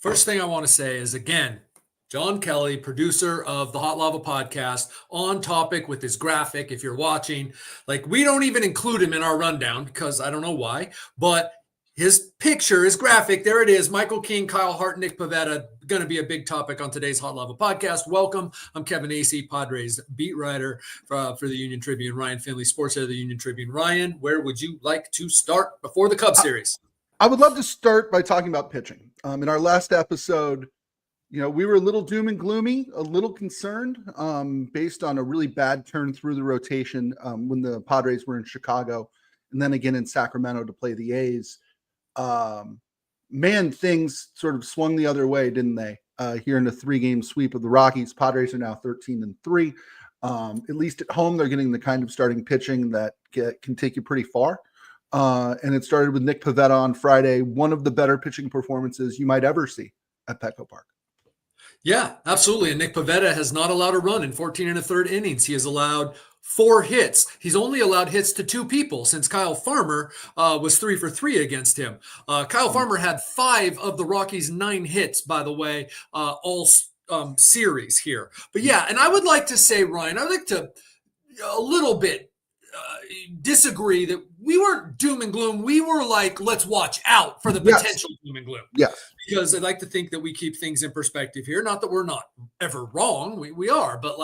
First thing I want to say is, again, John Kelly, producer of the Hot Lava podcast, on topic with his graphic. If you're watching, we don't even include him in our rundown because I don't know why, but his picture, his graphic, there it is. Michael King, Kyle Hart, Nick Pivetta, going to be a big topic on today's Hot Lava podcast. Welcome. I'm Kevin Acee, Padres beat writer for the Union-Tribune. Ryan Finley, sports editor of the Union-Tribune. Ryan, where would you like to start before the Cubs series? I would love to start by talking about pitching. In our last episode, we were a little doom and gloomy, a little concerned based on a really bad turn through the rotation when the Padres were in Chicago and then again in Sacramento to play the A's. Things sort of swung the other way, didn't they? Here in a 3-game sweep of the Rockies, Padres are now 13-3. At least at home, they're getting the kind of starting pitching that can take you pretty far. And it started with Nick Pivetta on Friday, one of the better pitching performances you might ever see at Petco Park. Yeah, absolutely. And Nick Pivetta has not allowed a run in 14 1/3 innings. He has allowed 4 hits. He's only allowed hits to 2 people since Kyle Farmer was 3 for 3 against him. Kyle Farmer had 5 of the Rockies' 9 hits, by the way, all series here. But yeah, and I would like to say, Ryan, I would like to a little bit disagree that we weren't doom and gloom. We were like, let's watch out for the potential doom and gloom. Yes. Because I'd like to think that we keep things in perspective here. Not that we're not ever wrong. We are. But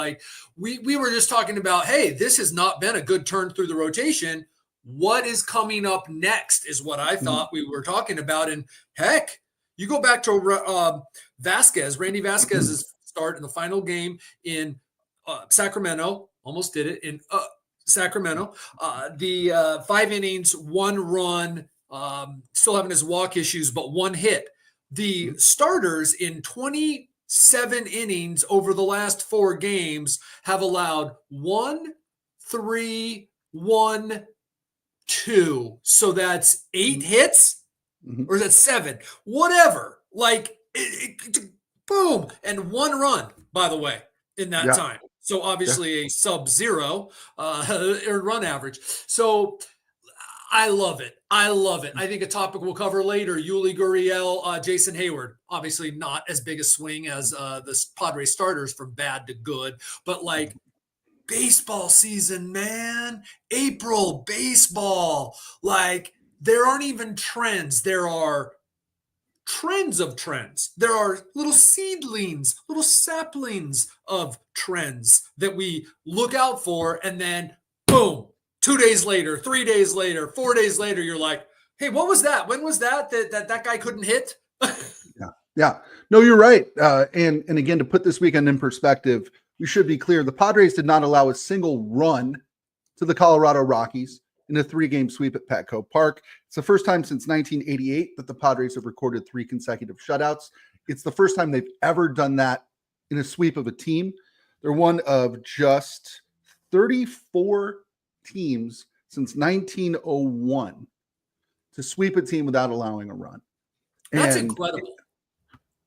we were just talking about, hey, this has not been a good turn through the rotation. What is coming up next is what I thought we were talking about. And heck, you go back to Randy Vasquez's start in the final game in Sacramento. Almost did it in Sacramento. The 5 innings, 1 run, still having his walk issues, but 1 hit. The starters in 27 innings over the last 4 games have allowed 1, 3, 1, 2. So that's 8 hits, or is that 7? Whatever. Boom, and 1 run, by the way, in that time. So obviously a sub-0 run average. So I love it. I think a topic we'll cover later, Yuli Gurriel, Jason Hayward. Obviously not as big a swing as the Padres starters from bad to good. But baseball season, man. April baseball. There aren't even trends. There are trends of trends. There are little seedlings, little saplings of trends that we look out for, and then boom, 2 days later, 3 days later, 4 days later, you're like, hey, what was that? When was that guy couldn't hit? Yeah. No, you're right. And again, to put this weekend in perspective, we should be clear. The Padres did not allow a single run to the Colorado Rockies in a 3-game sweep at Petco Park. It's the first time since 1988 that the Padres have recorded 3 consecutive shutouts. It's the first time they've ever done that in a sweep of a team. They're one of just 34 teams since 1901 to sweep a team without allowing a run. That's incredible.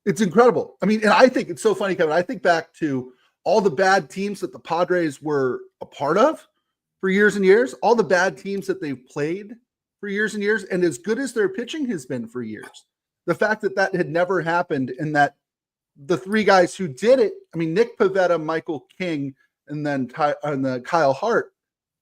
It's incredible. I mean, and I think it's so funny, Kevin. I think back to all the bad teams that the Padres were a part of for years and years, all the bad teams that they've played for years and years, and as good as their pitching has been for years. The fact that had never happened, and that the 3 guys who did it, I mean, Nick Pivetta, Michael King, and then Kyle Hart,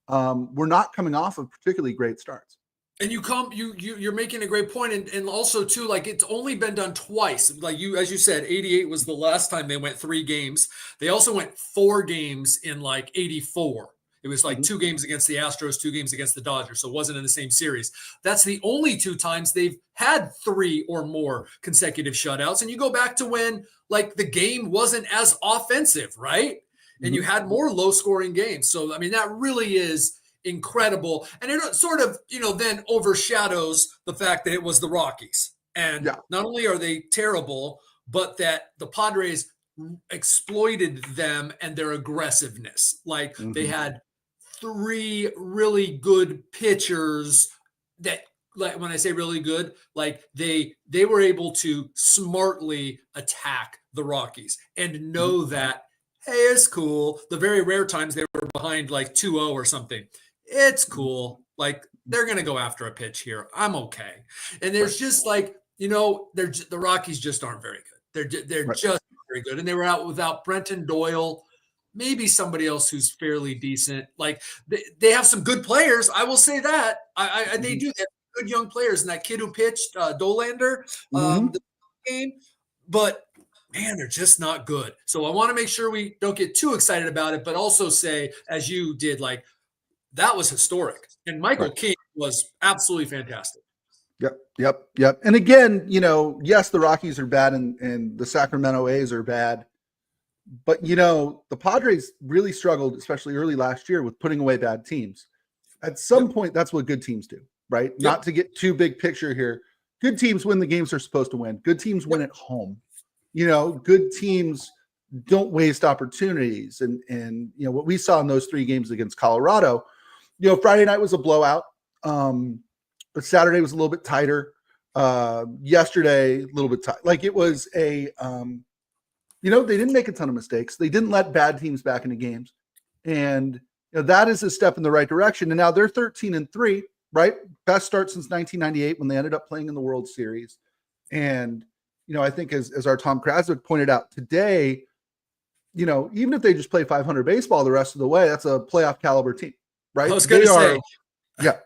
were not coming off of particularly great starts. And you're making a great point, and also too, it's only been done twice. As you said, 88 was the last time they went 3 games. They also went 4 games in 84. It was 2 games against the Astros, 2 games against the Dodgers. So it wasn't in the same series. That's the only 2 times they've had 3 or more consecutive shutouts. And you go back to when the game wasn't as offensive, right? And you had more low scoring games. So, I mean, that really is incredible. And it sort of, then overshadows the fact that it was the Rockies. And not only are they terrible, but that the Padres exploited them and their aggressiveness. They had 3 really good pitchers that, when I say really good, they were able to smartly attack the Rockies and know that, hey, it's cool. The very rare times they were behind 2-0 or something. It's cool. They're going to go after a pitch here. I'm okay. And there's just the Rockies just aren't very good. They're Right. just not very good, and they were out without Brenton Doyle, maybe somebody else who's fairly decent. Like they have some good players. I will say that they do. They have good young players, and that kid who pitched Dolander Mhm. the game, but man, they're just not good. So I want to make sure we don't get too excited about it, but also say, as you did, like that was historic, and Michael Right. King was absolutely fantastic. Yep. And again, yes, the Rockies are bad and the Sacramento A's are bad. But the Padres really struggled, especially early last year, with putting away bad teams. At some point, that's what good teams do, right? Yep. Not to get too big picture here. Good teams win the games they're supposed to win. Good teams win at home. Good teams don't waste opportunities. And what we saw in those 3 games against Colorado, Friday night was a blowout. But Saturday was a little bit tighter. Yesterday, a little bit tight. Like it was a they didn't make a ton of mistakes. They didn't let bad teams back into games. And that is a step in the right direction. And now they're 13-3, right? Best start since 1998 when they ended up playing in the World Series. And, I think as our Tom Krasnick pointed out today, even if they just play 500 baseball the rest of the way, that's a playoff caliber team, right? I was going to say. Yeah.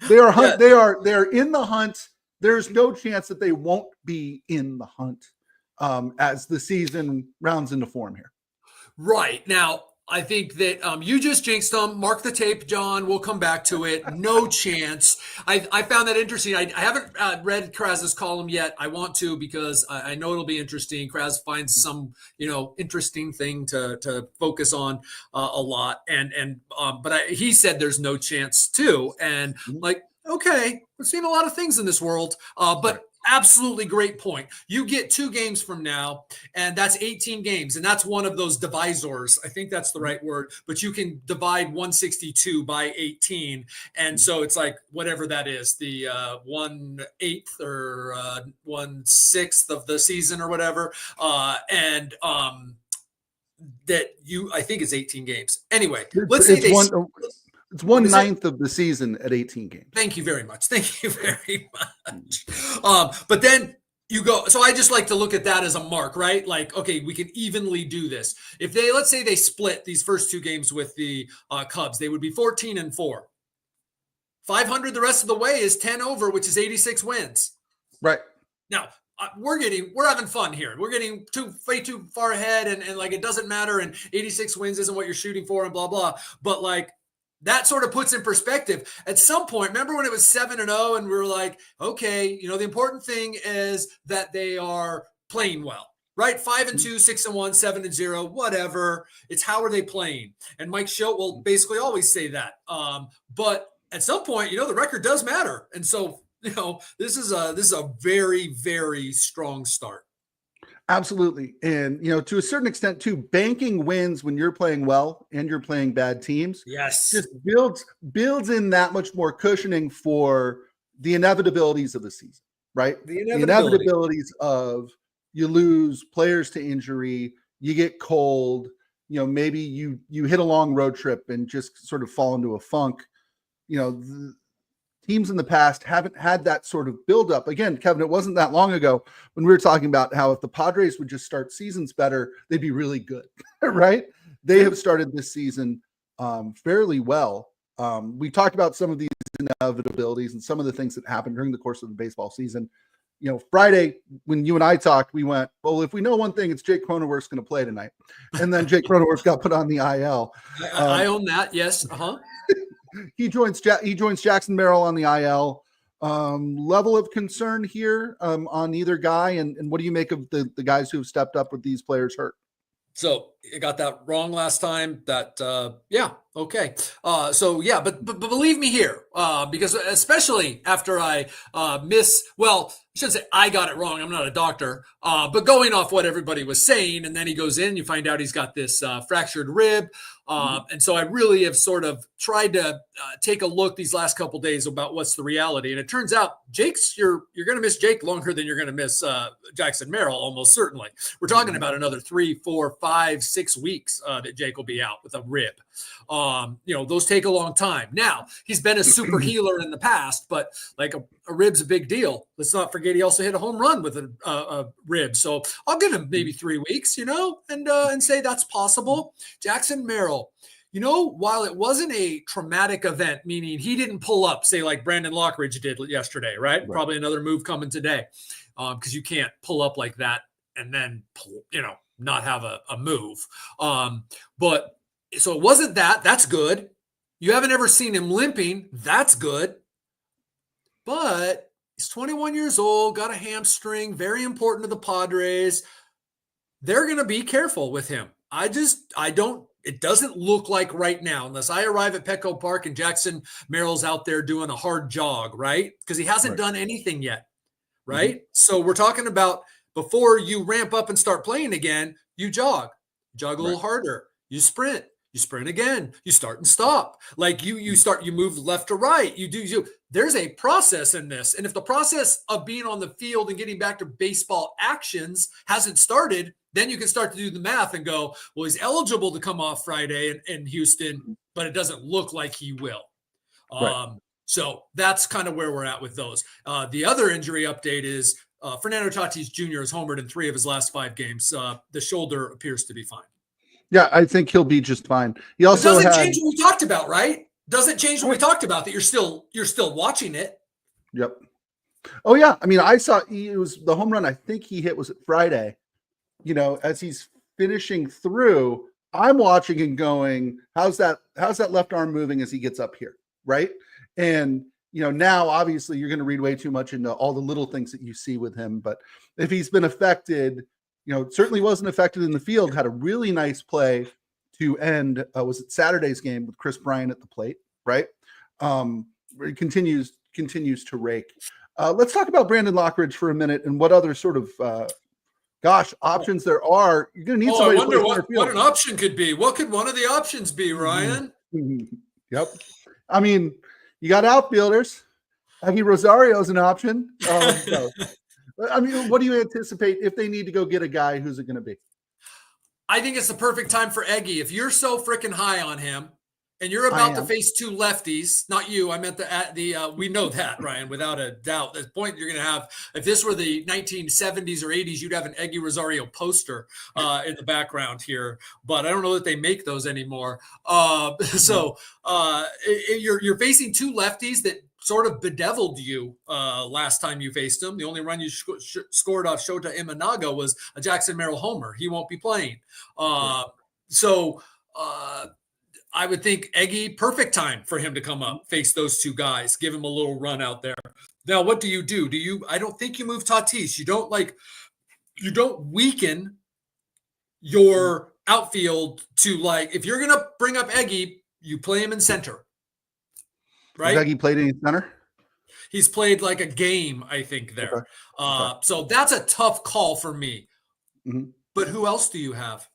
They are hunt. Yeah. They're in the hunt. There's no chance that they won't be in the hunt as the season rounds into form here. Right. Now, I think that you just jinxed them. Mark the tape, John. We'll come back to it. No chance. I found that interesting. I haven't read Kraz's column yet. I want to because I know it'll be interesting. Kraz finds some, interesting thing to focus on a lot. But he said there's no chance too. And like, okay, we're seeing a lot of things in this world. But absolutely great point. You get 2 games from now, and that's 18 games, and that's one of those divisors. I think that's the right word, but you can divide 162 by 18, and so it's like whatever that is, the 1/8 or 1/6 of the season or whatever, and that I think is 18 games. Anyway, let's say it's 1/9 of the season at 18 games. Thank you very much. Thank you very much. But then you go, so I just like to look at that as a mark, right? Like, okay, we can evenly do this. If let's say they split these first 2 games with the Cubs, they would be 14-4. 500 the rest of the way is 10 over, which is 86 wins. Right. Now, we're having fun here. We're getting way too far ahead and like, it doesn't matter. And 86 wins isn't what you're shooting for and blah, blah. But like, that sort of puts in perspective. At some point, remember when it was 7-0 and we were like, okay, the important thing is that they are playing well, right? 5-2, 6-1, 7-0, whatever. It's how are they playing? And Mike Schilt will basically always say that. But at some point, the record does matter. And so, this is a very, very strong start. Absolutely. And, to a certain extent too, banking wins when you're playing well and you're playing bad teams. Yes. Just builds in that much more cushioning for the inevitabilities of the season, right? The inevitabilities of you lose players to injury, you get cold, maybe you hit a long road trip and just sort of fall into a funk. Teams in the past haven't had that sort of buildup. Again, Kevin, it wasn't that long ago when we were talking about how if the Padres would just start seasons better, they'd be really good, right? They have started this season fairly well. We talked about some of these inevitabilities and some of the things that happened during the course of the baseball season. Friday, when you and I talked, we went, well, if we know one thing, it's Jake Cronenworth's going to play tonight. And then Jake Cronenworth got put on the IL. I own that. Yes. Uh-huh. He joins Jackson Merrill on the IL. Level of concern here on either guy, and what do you make of the guys who have stepped up with these players hurt? So I got that wrong last time. That okay. But believe me here, because especially after I I shouldn't say I got it wrong. I'm not a doctor, but going off what everybody was saying, and then he goes in, you find out he's got this fractured rib. And so I really have sort of tried to take a look these last couple of days about what's the reality. And it turns out you're going to miss Jake longer than you're going to miss Jackson Merrill, almost certainly. We're talking about another 3, 4, 5, 6 weeks that Jake will be out with a rib. Those take a long time. Now, he's been a super healer in the past, but like a rib's a big deal. Let's not forget he also hit a home run with a rib. So I'll give him maybe 3 weeks, and say that's possible. Jackson Merrill, while it wasn't a traumatic event, meaning he didn't pull up, say like Brandon Lockridge did yesterday, right? Probably another move coming today, because you can't pull up like that and then not have a move. But so it wasn't that. That's good. You haven't ever seen him limping. That's good. But he's 21 years old, got a hamstring, very important to the Padres. They're going to be careful with him. It doesn't look like right now, unless I arrive at Petco Park and Jackson Merrill's out there doing a hard jog, right? Because he hasn't done anything yet, right? Mm-hmm. So we're talking about before you ramp up and start playing again, you jog a little harder, you sprint again, you start and stop. Like you move left to right, there's a process in this. And if the process of being on the field and getting back to baseball actions hasn't started, then you can start to do the math and go, well, he's eligible to come off Friday in Houston, but it doesn't look like he will. So that's kind of where we're at with those. The other injury update is Fernando Tatis Jr. has homered in 3 of his last 5 games. The shoulder appears to be fine. Yeah, I think he'll be just fine. He also change what we talked about, right? Doesn't change what we talked about, that you're still watching it. Yep. Oh yeah. I mean, I saw it was the home run I think he hit was it Friday. As he's finishing through, I'm watching and going, how's that left arm moving as he gets up here, right? And now obviously you're going to read way too much into all the little things that you see with him, but if he's been affected, certainly wasn't affected in the field, had a really nice play to end, was it Saturday's game with Chris Bryant at the plate, right? Where he continues to rake. Let's talk about Brandon Lockridge for a minute and what other sort of, options there are. You're going to need somebody. I wonder what an option could be. What could one of the options be, Ryan? Yep. I mean, you got outfielders. Eggy Rosario is an option. I mean, what do you anticipate if they need to go get a guy? Who's it going to be? I think it's the perfect time for Eggy. If you're so freaking high on him and you're about to face 2 lefties, not you, I meant we know that, Ryan, without a doubt. The point you're going to have, if this were the 1970s or 80s, you'd have an Eggy Rosario poster in the background here, but I don't know that they make those anymore. So you're facing 2 lefties that sort of bedeviled you last time you faced him. The only run you scored off Shota Imanaga was a Jackson Merrill homer. He won't be playing. I would think Eggy, perfect time for him to come up, face those 2 guys, give him a little run out there. Now, what do you do? I don't think you move Tatis. You don't weaken your outfield to if you're going to bring up Eggy, you play him in center. Right? Has Eggy played any center? He's played like a game, I think, there. Okay. So that's a tough call for me. Mm-hmm. But who else do you have?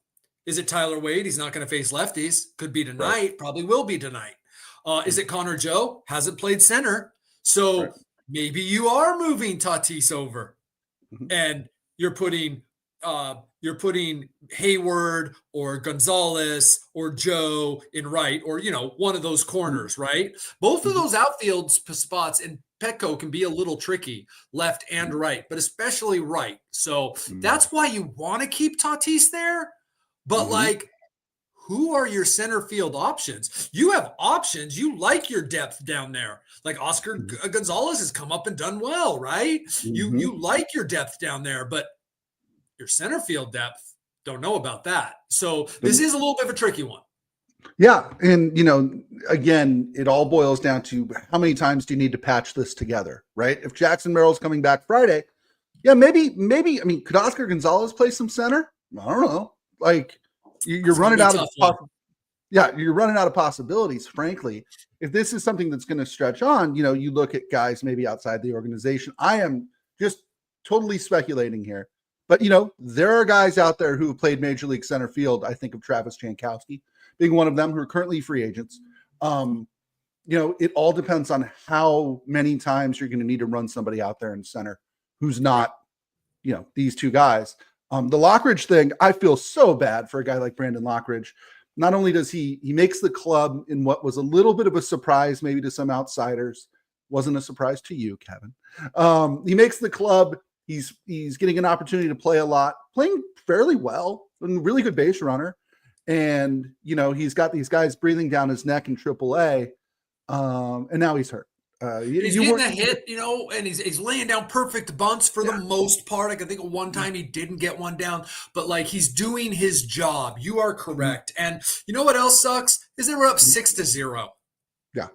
Is it Tyler Wade? He's not going to face lefties. Could be tonight. Probably will be tonight. Is it Connor Joe? Hasn't played center. So maybe you are moving Tatis over. Mm-hmm. And you're putting Hayward or Gonzalez or Joe in right, or, one of those corners, right? Both of those outfield spots in Petco can be a little tricky, left and right, but especially right. So that's why you want to keep Tatis there. But who are your center field options? You have options. You like your depth down there. Like Oscar Gonzalez has come up and done well, right? Mm-hmm. You like your depth down there, but your center field depth, don't know about that. So this is a little bit of a tricky one. Yeah. And, again, it all boils down to how many times do you need to patch this together, right? If Jackson Merrill's coming back Friday, maybe, I mean, could Oscar Gonzalez play some center? I don't know. You're running out of you're running out of possibilities, frankly. If this is something that's going to stretch on, you look at guys maybe outside the organization. I am just totally speculating here. But, there are guys out there who have played Major League center field. I think of Travis Jankowski being one of them, who are currently free agents. It all depends on how many times you're going to need to run somebody out there in center who's not, these 2 guys. The Lockridge thing, I feel so bad for a guy like Brandon Lockridge. not only does he makes the club in what was a little bit of a surprise, maybe to some outsiders, wasn't a surprise to you, Kevin. He makes the club. He's getting an opportunity to play a lot, playing fairly well, and really good base runner. And, he's got these guys breathing down his neck in AAA, and now he's hurt. He's getting a hit, and he's laying down perfect bunts for the most part. I can think of one time he didn't get one down, but he's doing his job. You are correct. And you know what else sucks is they were up 6-0. Yeah.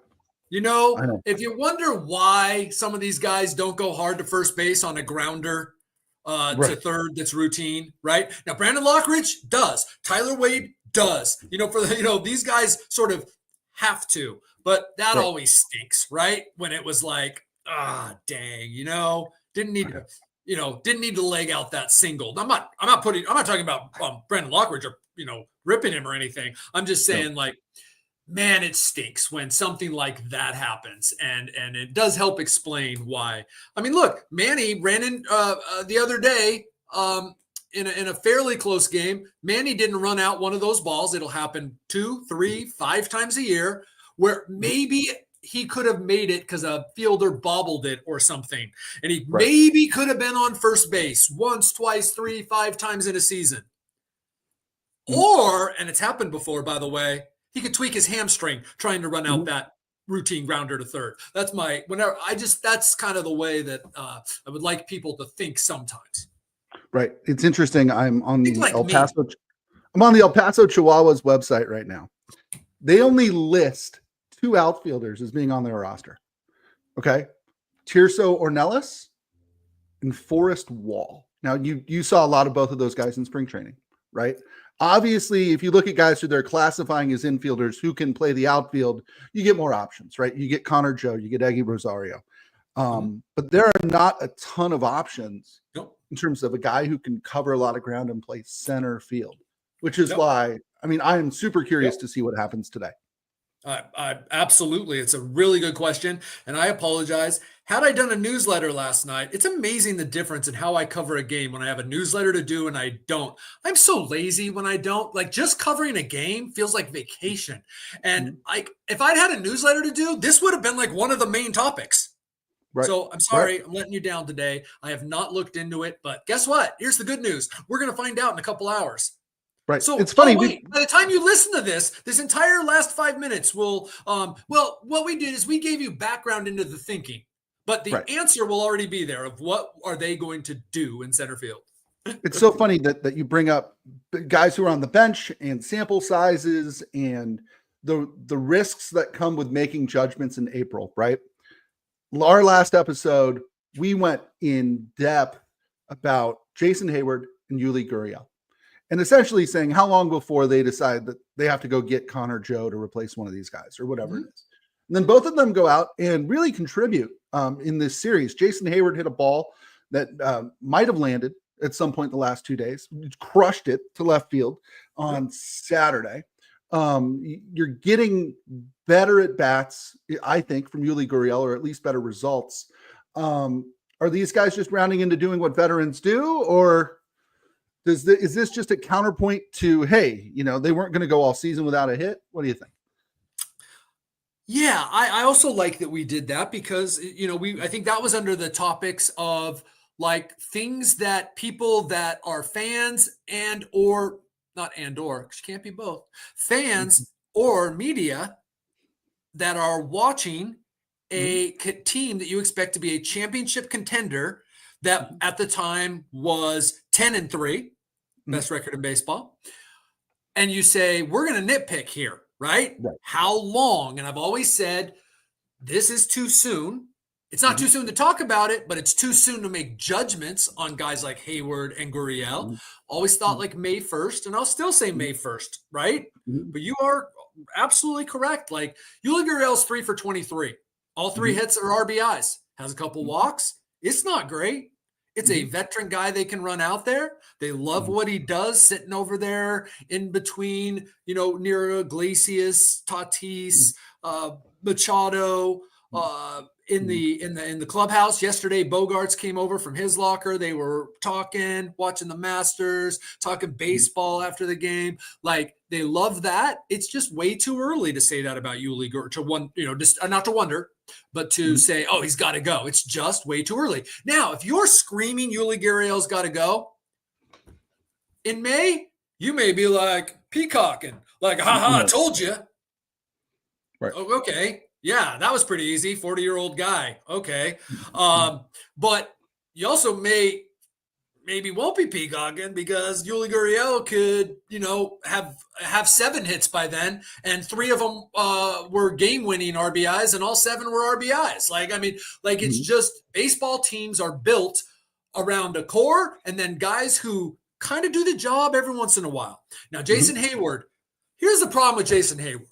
If you wonder why some of these guys don't go hard to first base on a grounder to third, that's routine, right? Now, Brandon Lockridge does. Tyler Wade does. These guys sort of have to. But that always stinks, right? When it was dang, didn't need to leg out that single. I'm not talking about Brandon Lockridge or ripping him or anything. I'm just saying man, it stinks when something like that happens, and it does help explain why. I mean, look, Manny ran in the other day in a fairly close game. Manny didn't run out one of those balls. It'll happen 2, 3, 5 times a year, where maybe he could have made it because a fielder bobbled it or something. And he maybe could have been on first base once, twice, 3, 5 times in a season. Or, and it's happened before, by the way, he could tweak his hamstring trying to run out that routine grounder to third. That's that's kind of the way that I would like people to think sometimes. Right. It's interesting. I'm on the El Paso Chihuahuas website right now. They only list 2 outfielders as being on their roster. Okay. Tirso Ornelas and Forrest Wall. Now, you saw a lot of both of those guys in spring training, right? Obviously, if you look at guys who they're classifying as infielders who can play the outfield, you get more options, right? You get Connor Joe, you get Eggy Rosario. But there are not a ton of options in terms of a guy who can cover a lot of ground and play center field, which is why, I am super curious to see what happens today. Absolutely. It's a really good question. And I apologize. Had I done a newsletter last night, it's amazing the difference in how I cover a game when I have a newsletter to do and I don't. I'm so lazy when I don't. Just covering a game feels like vacation. And if I'd had a newsletter to do, this would have been one of the main topics. Right. So I'm sorry, I'm letting you down today. I have not looked into it, but guess what? Here's the good news. We're going to find out in a couple hours. Right. So it's funny. By the time you listen to this entire last 5 minutes will, what we did is we gave you background into the thinking, but the answer will already be there of what are they going to do in center field. It's so funny that you bring up guys who are on the bench and sample sizes and the risks that come with making judgments in April, right? Our last episode, we went in depth about Jason Hayward and Yuli Gurriel. And essentially saying how long before they decide that they have to go get Connor Joe to replace one of these guys or whatever it is. And then both of them go out and really contribute in this series. Jason Hayward hit a ball that might have landed at some point in the last 2 days, crushed it to left field on Saturday. You're getting better at bats, I think, from Yuli Gurriel, or at least better results. Are these guys just rounding into doing what veterans do, or is this just a counterpoint to, hey, they weren't going to go all season without a hit? What do you think? Yeah, I also like that we did that because, I think that was under the topics of things that people that are fans or because you can't be both, fans or media that are watching a team that you expect to be a championship contender that at the time was 10-3, best record in baseball. And you say, we're going to nitpick here, right? How long? And I've always said, this is too soon. It's not too soon to talk about it, but it's too soon to make judgments on guys like Hayward and Gurriel. Always thought May 1st, and I'll still say May 1st, right? But you are absolutely correct. Yuli Gurriel's 3 for 23. All 3 hits are RBIs. Has a couple walks. It's not great. It's a veteran guy they can run out there. They love what he does, sitting over there in between, near Iglesias, Tatis, Machado, in the clubhouse yesterday, Bogarts came over from his locker. They were talking, watching the Masters, talking baseball after the game. Like, they love that. It's just way too early to say that about Yuli, or to one, just not to wonder, but to say, oh, he's got to go. It's just way too early. Now, if you're screaming Yuli Gurriel's got to go in May, you may be like peacocking, like, haha, I told you. Right. Oh, okay. Yeah, that was pretty easy. 40-year-old guy. Okay. But you also maybe won't be peacocking because Yuli Gurriel could, have 7 hits by then, and 3 of them were game-winning RBIs, and all 7 were RBIs. It's just baseball teams are built around a core and then guys who kind of do the job every once in a while. Now, Jason Hayward, here's the problem with Jason Hayward.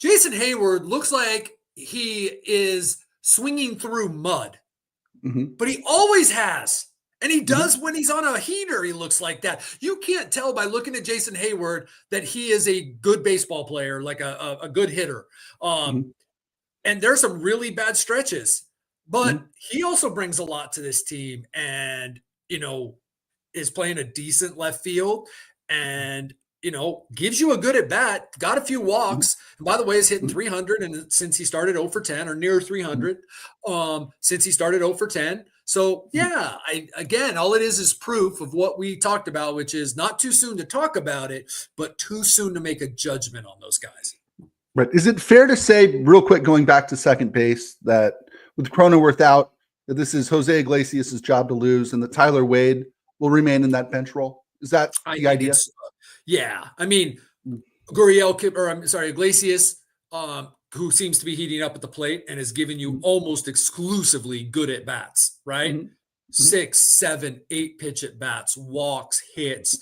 Jason Hayward looks like he is swinging through mud, but he always has. And he does when he's on a heater. He looks like that. You can't tell by looking at Jason Hayward that he is a good baseball player, like a good hitter. And there's some really bad stretches, but he also brings a lot to this team and, is playing a decent left field and, gives you a good at bat, got a few walks. And by the way, is hitting 300. And since he started 0 for 10 or near 300, since he started 0 for 10. So yeah, again, all it is proof of what we talked about, which is not too soon to talk about it, but too soon to make a judgment on those guys. Right. Is it fair to say, real quick, going back to second base, that with Cronenworth out, that this is Jose Iglesias' job to lose and that Tyler Wade will remain in that bench role? Is that the idea? Yeah. I mean, Iglesias, who seems to be heating up at the plate and has given you almost exclusively good at bats, right? 6, 7, 8 pitch at bats, walks, hits,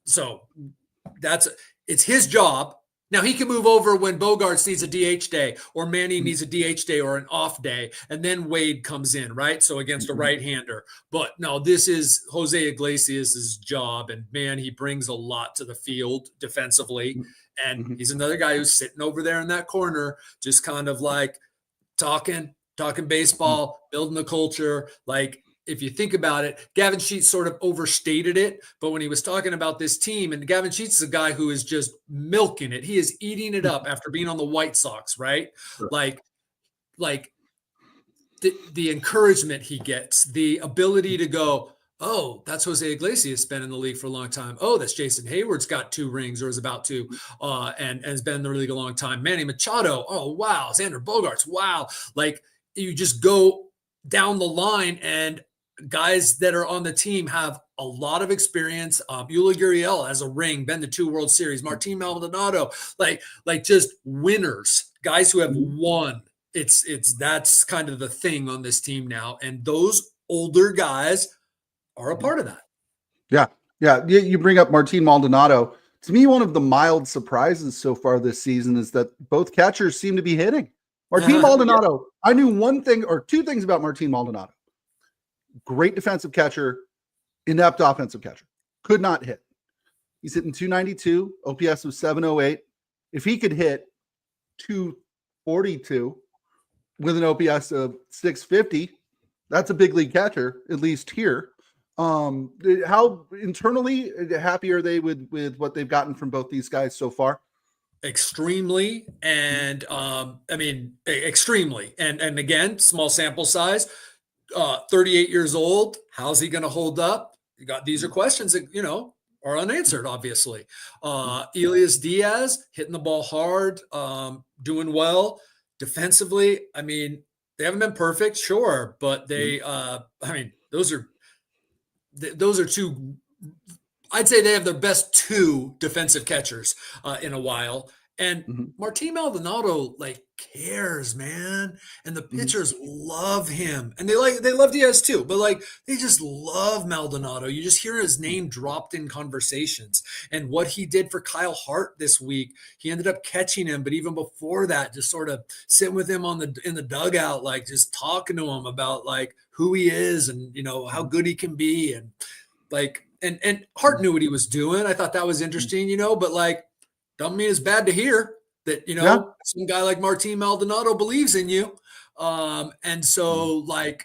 so it's his job. Now he can move over when Bogarts needs a DH day or Manny needs a DH day or an off day, and then Wade comes in, right? So against a right-hander. But no, this is Jose Iglesias' job, and man, he brings a lot to the field defensively. And he's another guy who's sitting over there in that corner, just kind of like talking baseball, building the culture. Like, if you think about it, Gavin Sheets sort of overstated it, but when he was talking about this team, and Gavin Sheets is a guy who is just milking it. He is eating it up after being on the White Sox, right? Sure. Like the encouragement he gets, the ability to go, oh, that's Jose Iglesias, been in the league for a long time. Oh, that's Jason Hayward's got 2 rings or is about to, and has been in the league a long time. Manny Machado, oh, wow. Xander Bogaerts, wow. Like, you just go down the line, and guys that are on the team have a lot of experience. Yuli Gurriel has a ring, been to 2 World Series. Martin Maldonado, like just winners, guys who have won. That's kind of the thing on this team now. And those older guys are a part of that. Yeah. You bring up Martin Maldonado. To me, one of the mild surprises so far this season is that both catchers seem to be hitting. Martin Maldonado, I knew one thing or 2 things about Martin Maldonado. Great defensive catcher, inept offensive catcher. Could not hit. He's hitting 292. OPS was 708. If he could hit 242 with an OPS of 650, that's a big league catcher, at least here. How internally happy are they with what they've gotten from both these guys so far? Extremely. And extremely. And again, small sample size. 38 years old. How's he going to hold up? These are questions that, are unanswered, obviously. Elias Diaz hitting the ball hard, doing well defensively. I mean, they haven't been perfect, sure, but they, those are 2. I'd say they have their best 2 defensive catchers in a while. And Martin Maldonado cares, man. And the pitchers love him. And they love Diaz too, but they just love Maldonado. You just hear his name dropped in conversations. And what he did for Kyle Hart this week, he ended up catching him. But even before that, just sort of sitting with him in the dugout, just talking to him about who he is and, how good he can be. And and Hart knew what he was doing. I thought that was interesting, but doesn't mean it's bad to hear. that, Yeah. some guy like Martin Maldonado believes in you. And so like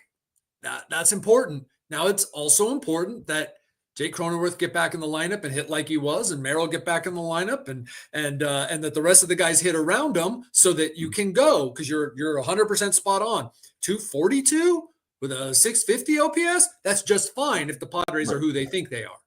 that's important. Now it's also important that Jake Cronenworth get back in the lineup and hit like he was, and Merrill get back in the lineup, and that the rest of the guys hit around him so that you can go, because you're 100% spot on. 242 with a 650 OPS, that's just fine if the Padres are who they think they are.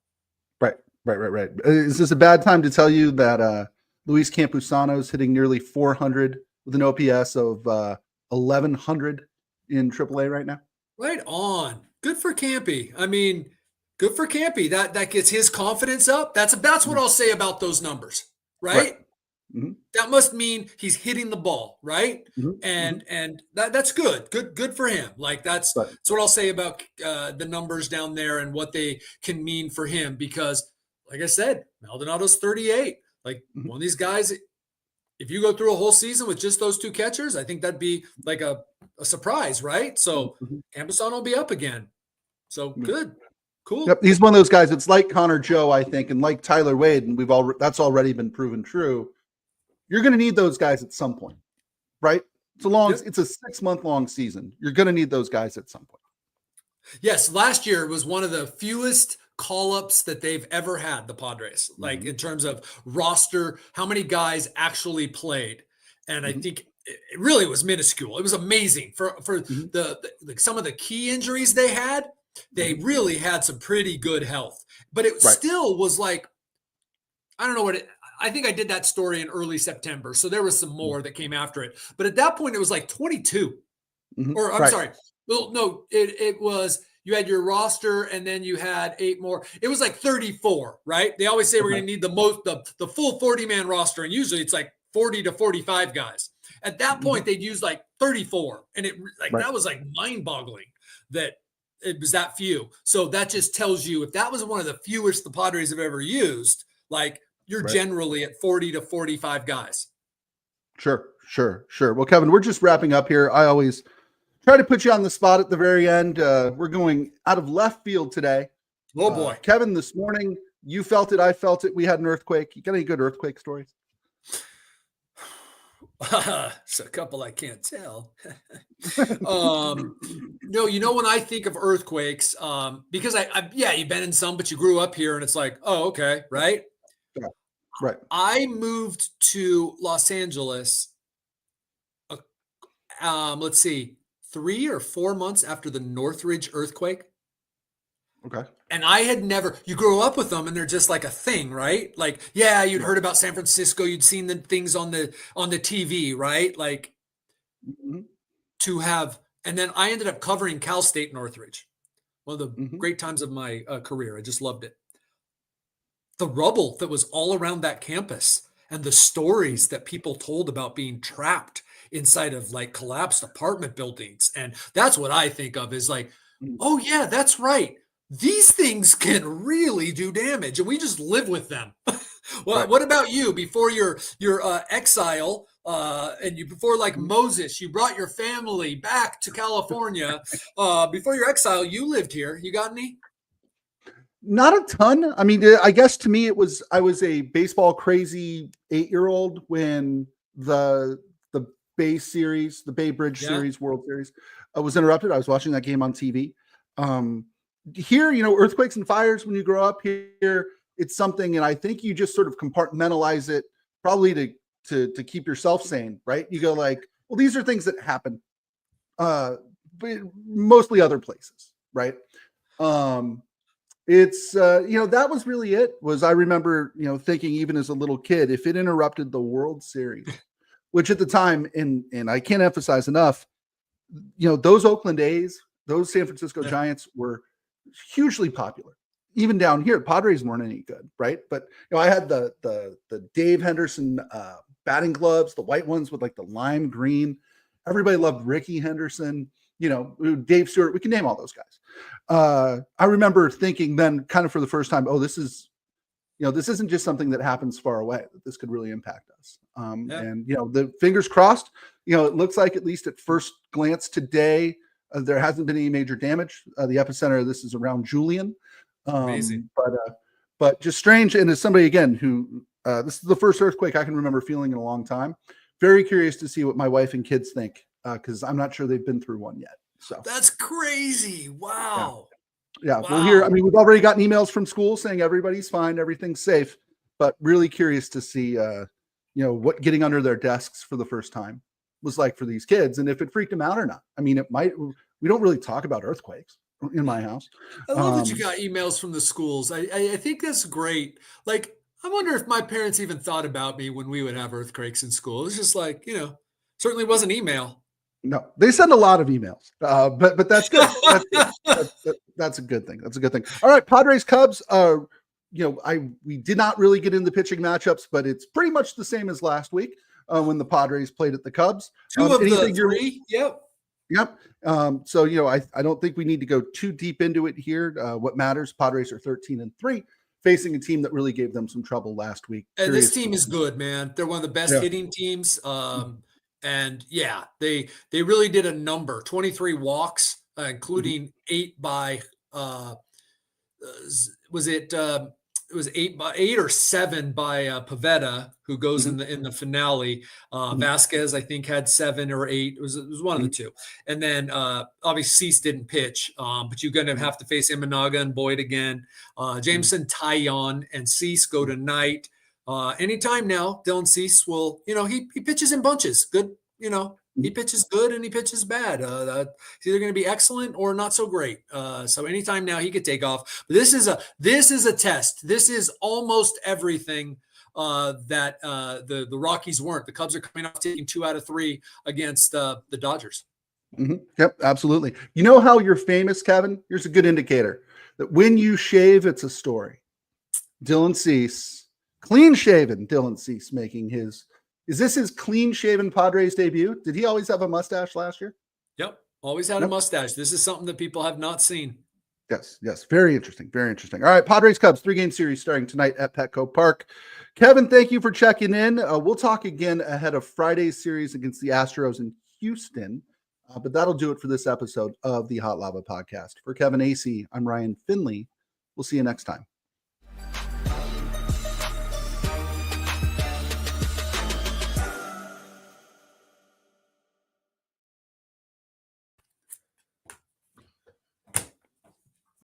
Right. Is this a bad time to tell you that Luis Campusano is hitting nearly 400 with an OPS of 1,100 in AAA right now? Right on. Good for Campy. I mean, good for Campy. That gets his confidence up. That's what I'll say about those numbers, right? Mm-hmm. That must mean he's hitting the ball, right? Mm-hmm. And that's good. Good for him. Like that's what I'll say about the numbers down there and what they can mean for him. Because, like I said, Maldonado's 38. Like one of these guys, if you go through a whole season with just those two catchers, I think that'd be like a surprise, right? So Campusano will be up again. So good. Cool. Yep, he's one of those guys. It's like Connor Joe, I think, and like Tyler Wade, and that's already been proven true. You're going to need those guys at some point, right? It's a 6-month long season. You're going to need those guys at some point. Yes, last year was one of the fewest call-ups that they've ever had, the Padres, like in terms of roster, how many guys actually played. And I think it really was minuscule. It was amazing for the some of the key injuries they had. They really had some pretty good health, but it still was like, I don't know what I think I did that story in early September. So there was some more that came after it, but at that point it was like 22 or I'm sorry. Well, no, it was, you had your roster and then you had 8 more. It was like 34, right? They always say we're going to need the full 40-man roster. And usually it's like 40 to 45 guys. At that point, they'd use like 34. And that was like mind boggling that it was that few. So that just tells you, if that was one of the fewest the Padres have ever used, like you're generally at 40 to 45 guys. Sure. Well, Kevin, we're just wrapping up here. I always try to put you on the spot at the very end. We're going out of left field today. Oh boy. Kevin, this morning, you felt it. I felt it. We had an earthquake. You got any good earthquake stories? It's a couple I can't tell. No, when I think of earthquakes, because you've been in some, but you grew up here and it's like, oh, okay. Right. Yeah. Right. I moved to Los Angeles. Let's see, 3 or 4 months after the Northridge earthquake. Okay. And I had never, you grow up with them and they're just like a thing, right? Like, yeah, you'd heard about San Francisco. You'd seen the things on the TV, right? Like to have, and then I ended up covering Cal State Northridge. One of the great times of my career. I just loved it. The rubble that was all around that campus and the stories that people told about being trapped inside of like collapsed apartment buildings. And that's what I think of is like, oh yeah, that's right. These things can really do damage, and we just live with them. Well, what about you? Before your exile, and before like Moses, you brought your family back to California. Before your exile, you lived here. You got any? Not a ton. I mean, I guess to me, I was a baseball crazy 8-year-old when the Bay Series, the Bay Bridge Series, World Series, was interrupted. I was watching that game on TV. Here, earthquakes and fires, when you grow up here, it's something, and I think you just sort of compartmentalize it probably to keep yourself sane, right? You go like, well, these are things that happen, but mostly other places, right? It's that was really it. I remember thinking, even as a little kid, if it interrupted the World Series, which at the time, and I can't emphasize enough, those Oakland A's, those San Francisco Giants were hugely popular. Even down here, Padres weren't any good, right? But I had the Dave Henderson batting gloves, the white ones with like the lime green. Everybody loved Ricky Henderson, Dave Stewart. We can name all those guys. I remember thinking then, kind of for the first time, oh, this isn't just something that happens far away. That this could really impact us. And the fingers crossed. It looks like, at least at first glance today, there hasn't been any major damage. The epicenter of this is around Julian. Amazing. But just strange. And as somebody, again, who This is the first earthquake I can remember feeling in a long time. Very curious to see what my wife and kids think, because I'm not sure they've been through one yet. So That's crazy. Wow. yeah. Wow. We'll hear. I mean, we've already gotten emails from school saying everybody's fine, everything's safe, but really curious to see, what getting under their desks for the first time was like for these kids, and if it freaked them out or not. I mean, it might. We don't really talk about earthquakes in my house. I love that you got emails from the schools. I think that's great. Like, I wonder if my parents even thought about me when we would have earthquakes in school. It's just like, certainly wasn't email. No, they send a lot of emails, but that's good. That's a good thing. That's a good thing. All right, Padres Cubs. We did not really get into pitching matchups, but it's pretty much the same as last week when the Padres played at the Cubs. Two of the three. Yep. Yep. I don't think we need to go too deep into it here. What matters? Padres are 13-3, facing a team that really gave them some trouble last week. And this team is good, man. They're one of the best hitting teams. And yeah, they really did a number, 23 walks, including 8 by it was 8 or 7 by Pavetta, who goes in the finale. Vasquez, I think, had 7 or 8. It was one of the two. And then obviously Cease didn't pitch, but you're going to have to face Imanaga and Boyd again. Jameson, Taillon, and Cease go tonight. Anytime now, Dylan Cease will, he pitches in bunches. Good, he pitches good and he pitches bad. It's either going to be excellent or not so great. So anytime now he could take off. But this is a test. This is almost everything that the Rockies weren't. The Cubs are coming off taking 2 out of 3 against the Dodgers. Mm-hmm. Yep, absolutely. You know how you're famous, Kevin? Here's a good indicator that when you shave, it's a story. Dylan Cease, clean-shaven Dylan Cease, making his. Is this his clean-shaven Padres debut? Did he always have a mustache last year? Yep, always had a mustache. This is something that people have not seen. Yes. Very interesting. Very interesting. All right, Padres Cubs 3-game series starting tonight at Petco Park. Kevin, thank you for checking in. We'll talk again ahead of Friday's series against the Astros in Houston. But that'll do it for this episode of the Hot Lava Podcast. For Kevin Acee, I'm Ryan Finley. We'll see you next time.